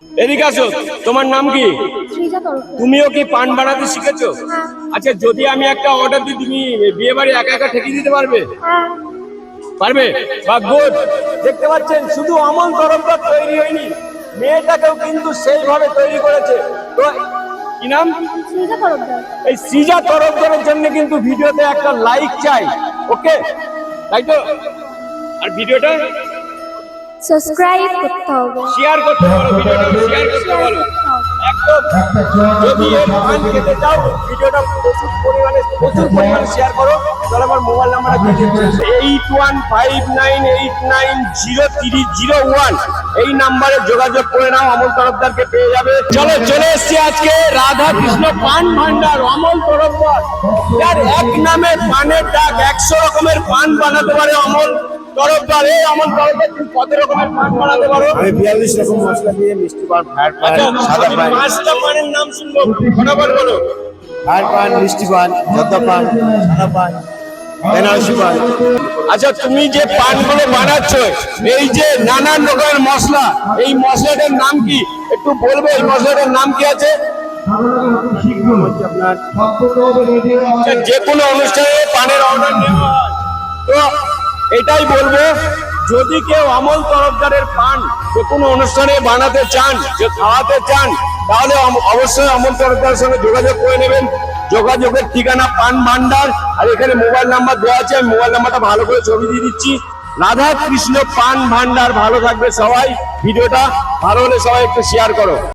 এদিকে আসো, তোমার নাম কি? তুমিও কি পান বানাতে শিখেছো? আচ্ছা, যদি আমি একটা অর্ডার দিই, তুমি বিয়ে বাড়ি একা একা ঠেকিয়ে দিতে পারবে? পারবে? বা গুড। দেখতে পাচ্ছেন, শুধু অমল তরফদার তৈরি হয়নি, মেয়েটাকেও কিন্তু সেইভাবে তৈরি করেছে। তো কি নাম? এই সৃজা তরফদারের জন্য কিন্তু ভিডিওতে একটা লাইক চাই, ওকে? তাই তো? আর ভিডিওটা সাবস্ক্রাইব করতে হবে, শেয়ার করতে বলো, ভিডিওটা শেয়ার করতে বলো। একদম। যদি এর পান খেতে চাও, ভিডিওটা প্রচুর পরিমাণে শেয়ার করো। তাহলে আমার মোবাইল নাম্বারটা দিয়ে দিচ্ছি, 8159890301। এই নাম্বারে যোগাযোগ করে নাও, অমল তরফদারকে পেয়ে যাবে। চলো, চলে এসছি আজকে রাধা কৃষ্ণ পান ভান্ডার, অমল তরফদার। যার এক নামে পানের ডাক, 100 রকমের পান বানাতে পারে অমল তরফদার। এই অমল তরফদার, তুমি কত রকমের পান বানাতে পারো? আমি 42 রকম মশলা দিয়ে মিষ্টি পান, ফায়ার পান, সাদা পান। 5টা পানের নাম শুনবো, ফটাফট বলো। ফায়ার পান, মিষ্টি পান, জর্দা পান, সাদা পান, বেনারসি পান। আচ্ছা, তুমি যে পানগুলো বানাচ্ছ, এই যে নানান রকমের মশলা, এই মশলাটার নাম কি একটু বলবে? এই মশলাটার নাম কি আছে? আচ্ছা, যে কোনো অনুষ্ঠানে পানের অর্ডার নেওয়া হয়, তো এটাই বলবো, যদি কেউ অমল তরফদারের পান যে কোনো অনুষ্ঠানে বানাতে চান, যে খাওয়াতে চান, তাহলে অবশ্যই অমল তরফদারের সঙ্গে যোগাযোগ করে নেবেন। যোগাযোগের ঠিকানা পান ভান্ডার, আর এখানে মোবাইল নাম্বার দেওয়া আছে। আমি মোবাইল নাম্বারটা ভালো করে ছবি দিয়ে দিচ্ছি। রাধা কৃষ্ণ পান ভান্ডার। ভালো থাকবে সবাই। ভিডিওটা ভালো হলে সবাই একটু শেয়ার করো।